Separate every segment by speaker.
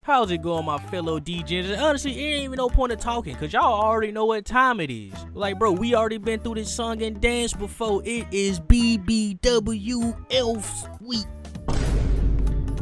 Speaker 1: How's it going, my fellow DJs? And honestly, it ain't even no point of talking, cause y'all already know what time it is. Like, bro, we already been through this song and dance before. It is BBW Elf Week.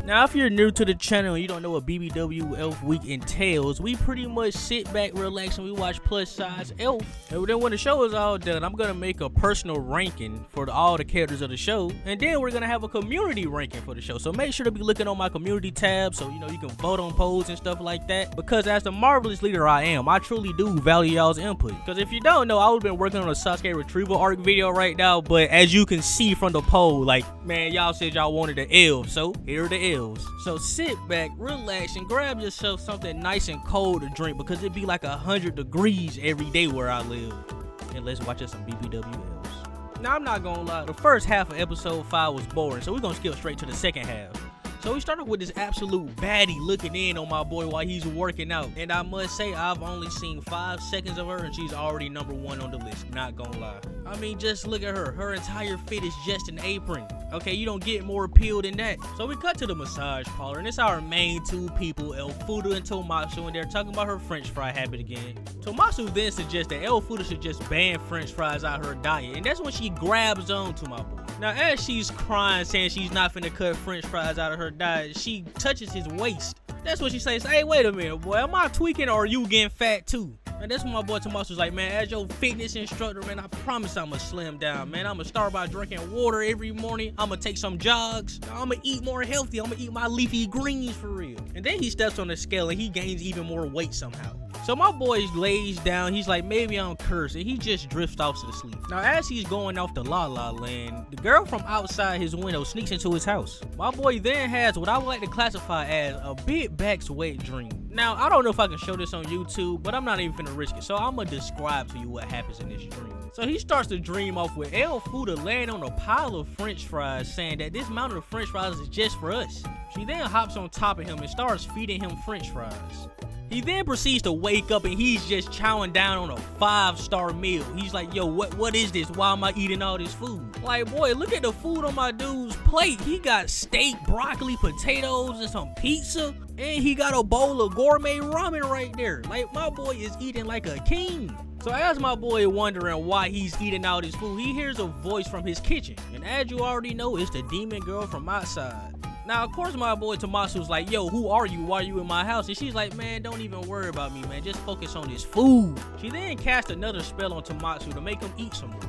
Speaker 1: Now, if you're new to the channel and you don't know what BBW Elf Week entails, we pretty much sit back, relax, and we watch plus size elf. And then when the show is all done, I'm gonna make a personal ranking for all the characters of the show, and then we're gonna have a community ranking for the show. So make sure to be looking on my community tab, so you know you can vote on polls and stuff like that. Because as the marvelous leader I am, I truly do value y'all's input. Because if you don't know, I would've been working on a Sasuke retrieval arc video right now, but as you can see from the poll, like, man, y'all said y'all wanted the elves, so here are the elves. So sit back, relax, and grab yourself something nice and cold to drink, because it be like 100 degrees every day where I live. And let's watch us some BBWLs. Now, I'm not gonna lie, the first half of episode 5 was boring, so we're gonna skip straight to the second half. So we started with this absolute baddie looking in on my boy while he's working out. And I must say, I've only seen 5 seconds of her and she's already #1 on the list, not gonna lie. I mean, just look at her. Her entire fit is just an apron. Okay, you don't get more appeal than that. So we cut to the massage parlor, and it's our main two people, Elfuda and Tomatsu, and they're talking about her french fry habit again. Tomatsu then suggests that Elfuda should just ban french fries out her diet, and that's when she grabs on to my boy. Now, as she's crying, saying she's not finna cut french fries out of her diet, she touches his waist. That's what she says, hey, wait a minute, boy, am I tweaking or are you getting fat too? And that's when my boy Tomatsu was like, man, as your fitness instructor, man, I promise I'ma slim down, man. I'ma start by drinking water every morning. I'ma take some jogs. I'ma eat more healthy. I'ma eat my leafy greens for real. And then he steps on the scale and he gains even more weight somehow. So my boy lays down, he's like, maybe I'm cursed, and he just drifts off to sleep. Now, as he's going off to La La Land, the girl from outside his window sneaks into his house. My boy then has what I would like to classify as a big back's wet dream. Now, I don't know if I can show this on YouTube, but I'm not even finna risk it, so I'm gonna describe to you what happens in this dream. So he starts to dream off with Elfuda laying on a pile of french fries, saying that this mountain of french fries is just for us. She then hops on top of him and starts feeding him french fries. He then proceeds to wake up and he's just chowing down on a 5-star meal. He's like, yo, what is this? Why am I eating all this food? Like, boy, look at the food on my dude's plate. He got steak, broccoli, potatoes, and some pizza. And he got a bowl of gourmet ramen right there. Like, my boy is eating like a king. So as my boy wondering why he's eating all this food, he hears a voice from his kitchen. And as you already know, it's the demon girl from outside. Now, of course, my boy Tomatsu's like, yo, who are you? Why are you in my house? And she's like, man, don't even worry about me, man. Just focus on this food. She then casts another spell on Tomatsu to make him eat some more.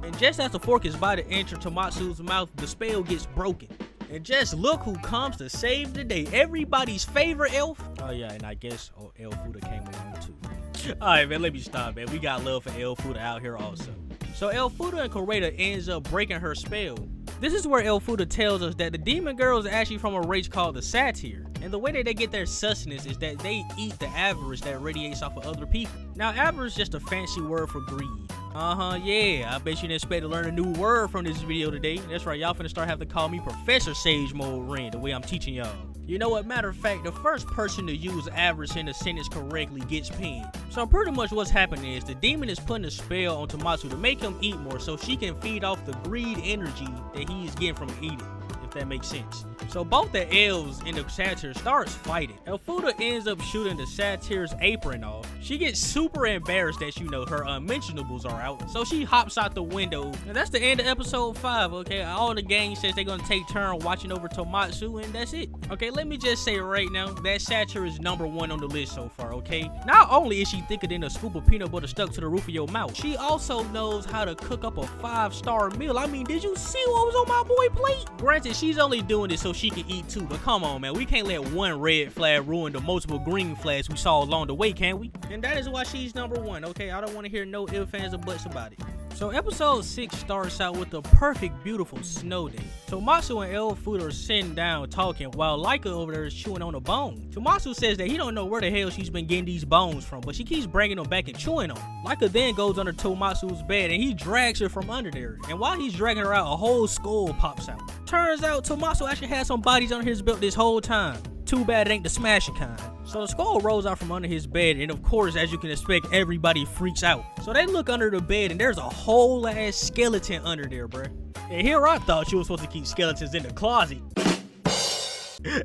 Speaker 1: And just as the fork is about to enter Tomatsu's mouth, the spell gets broken. And just look who comes to save the day. Everybody's favorite elf. Oh, yeah, and I guess Elfuda came along, too. All right, man, let me stop, man. We got love for Elfuda out here also. So Elfuda and Koreda ends up breaking her spell. This is where Elfuda tells us that the demon girls are actually from a race called the Satyr. And the way that they get their sustenance is that they eat the avarice that radiates off of other people. Now, avarice is just a fancy word for greed. Yeah, I bet you didn't expect to learn a new word from this video today. That's right, y'all finna start having to call me Professor Sage Mode Ren, the way I'm teaching y'all. You know what, matter of fact, the first person to use avarice in a sentence correctly gets pinned. So pretty much what's happening is the demon is putting a spell on Tomatsu to make him eat more so she can feed off the greed energy that he is getting from eating, if that makes sense. So both the elves and the satyr starts fighting. Elfuda ends up shooting the satyr's apron off. She gets super embarrassed that, you know, her unmentionables are out. So she hops out the window. And that's the end of episode 5, okay? All the gang says they're gonna take turn watching over Tomatsu, and that's it. Okay, let me just say right now, that satyr is #1 on the list so far, okay? Not only is she thicker than a scoop of peanut butter stuck to the roof of your mouth, she also knows how to cook up a 5-star meal. I mean, did you see what was on my boy plate? Granted, she's only doing this so she can eat too, but come on, man, we can't let one red flag ruin the multiple green flags we saw along the way, can we? And that is why she's #1, okay? I don't want to hear no ifs, ands, or buts about it. So episode 6 starts out with a perfect, beautiful snow day. Tomatsu and Elfuda are sitting down talking while Laika over there is chewing on a bone. Tomatsu says that he don't know where the hell she's been getting these bones from, but she keeps bringing them back and chewing on them. Laika then goes under Tomatsu's bed and he drags her from under there. And while he's dragging her out, a whole skull pops out. Turns out Tomatsu actually had some bodies under his belt this whole time. Too bad it ain't the smashing kind. So the skull rolls out from under his bed, and of course, as you can expect, everybody freaks out. So they look under the bed and there's a whole ass skeleton under there, bruh. And here I thought you were supposed to keep skeletons in the closet.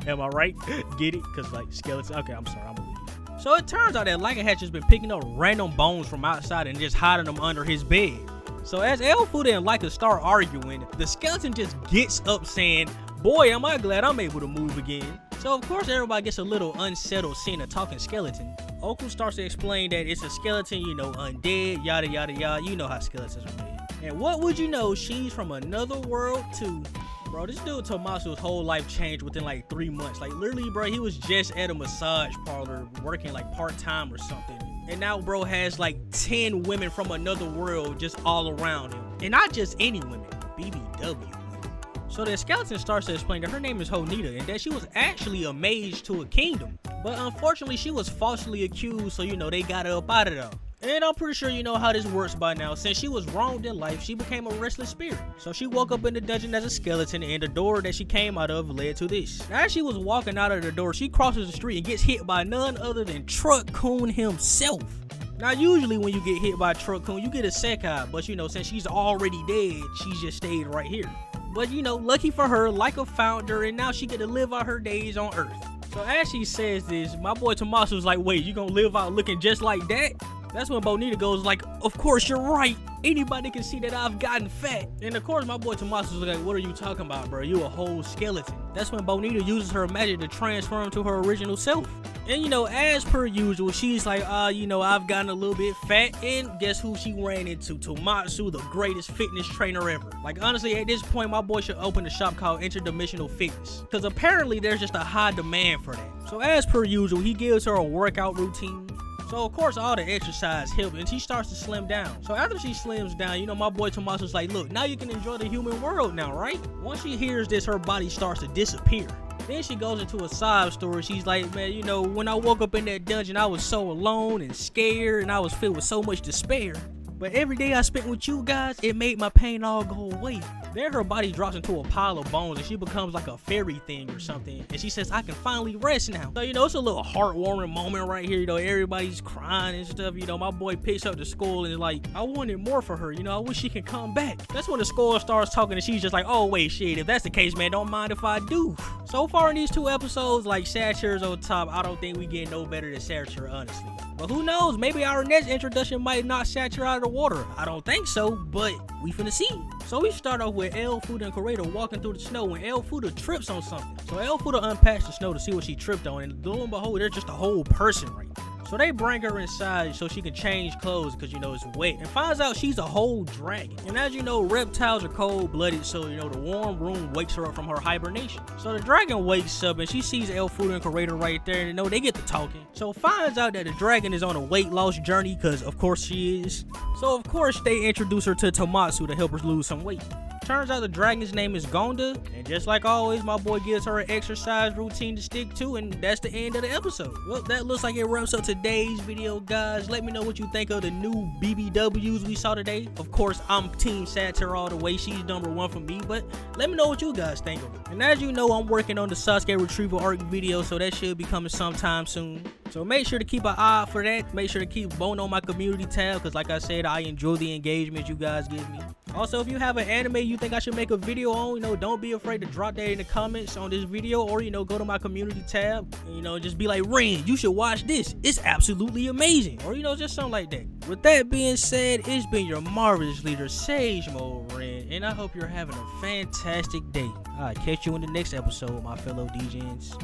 Speaker 1: Am I right? Get it? Cause like skeleton. Okay, I'm sorry, I'm gonna leave. So it turns out that Lycan has just been picking up random bones from outside and just hiding them under his bed. So as Elfuda and Lycan start arguing, the skeleton just gets up saying, "Boy, am I glad I'm able to move again." So of course everybody gets a little unsettled seeing a talking skeleton. Oku starts to explain that it's a skeleton, you know, undead, yada yada yada. You know how skeletons are made. And what would you know, she's from another world too. Bro, this dude Tomasu's whole life changed within like 3 months. Like literally, bro, he was just at a massage parlor working like part-time or something. And now bro has like 10 women from another world just all around him. And not just any women, BBW women. So the skeleton starts to explain that her name is Honita and that she was actually a mage to a kingdom. But unfortunately, she was falsely accused, so you know, they got her up out of there. And I'm pretty sure you know how this works by now. Since she was wronged in life, she became a restless spirit. So she woke up in the dungeon as a skeleton, and the door that she came out of led to this. Now, as she was walking out of the door, she crosses the street and gets hit by none other than Truck Kun himself. Now, usually when you get hit by Truck Kun, you get a Sekai, but you know, since she's already dead, she just stayed right here. But you know, lucky for her, Lycan found her, and now she get to live out her days on Earth. So as she says this, my boy Tomasu's like, wait, you gonna live out looking just like that? That's when Bonita goes like, of course you're right. Anybody can see that I've gotten fat. And of course my boy Tomasu's like, what are you talking about, bro? You a whole skeleton. That's when Bonita uses her magic to transform to her original self. And you know, as per usual, she's like, you know, I've gotten a little bit fat. And guess who she ran into? Tomatsu, the greatest fitness trainer ever. Like honestly, at this point, my boy should open a shop called Interdimensional Fitness. Because apparently there's just a high demand for that. So as per usual, he gives her a workout routine. So of course all the exercise help and she starts to slim down. So after she slims down, you know, my boy Tomasu's like, look, now you can enjoy the human world now, right? Once she hears this, her body starts to disappear. Then she goes into a sob story. She's like, man, you know, when I woke up in that dungeon, I was so alone and scared and I was filled with so much despair. But every day I spent with you guys, it made my pain all go away. Then her body drops into a pile of bones and she becomes like a fairy thing or something. And she says, I can finally rest now. So, you know, it's a little heartwarming moment right here. You know, everybody's crying and stuff. You know, my boy picks up the skull and is like, I wanted more for her. You know, I wish she can come back. That's when the skull starts talking and she's just like, oh, wait, shit. If that's the case, man, don't mind if I do. So far in these 2 episodes, like Satyr's on top, I don't think we get no better than Satyr, honestly. But who knows? Maybe our next introduction might knock Satyr out of the water. I don't think so, but we finna see. So we start off with Elfuda and Kureta walking through the snow when Elfuda trips on something. So Elfuda unpacks the snow to see what she tripped on, and lo and behold, there's just a whole person right there. So they bring her inside so she can change clothes because, you know, it's wet, and finds out she's a whole dragon. And as you know, reptiles are cold-blooded, so, you know, the warm room wakes her up from her hibernation. So the dragon wakes up and she sees Elfuda and Kureta right there, and you know, they get to talking. So finds out that the dragon is on a weight loss journey because, of course, she is. So, of course, they introduce her to Tomatsu to help her lose some weight. Turns out the dragon's name is Gonda, and just like always, my boy gives her an exercise routine to stick to, and that's the end of the episode. Well, that looks like it wraps up today's video, guys. Let me know what you think of the new BBWs we saw today. Of course, I'm Team Satyr all the way. She's #1 for me, but let me know what you guys think of it. And as you know, I'm working on the Sasuke retrieval arc video, so that should be coming sometime soon. So make sure to keep an eye out for that. Make sure to keep voting on my community tab, because like I said, I enjoy the engagement you guys give me. Also, if you have an anime you think I should make a video on, you know, don't be afraid to drop that in the comments on this video, or, you know, go to my community tab and, you know, just be like, Ren, you should watch this. It's absolutely amazing. Or, you know, just something like that. With that being said, it's been your marvelous leader, Sage Mode Ren, and I hope you're having a fantastic day. I'll catch you in the next episode, my fellow DJs.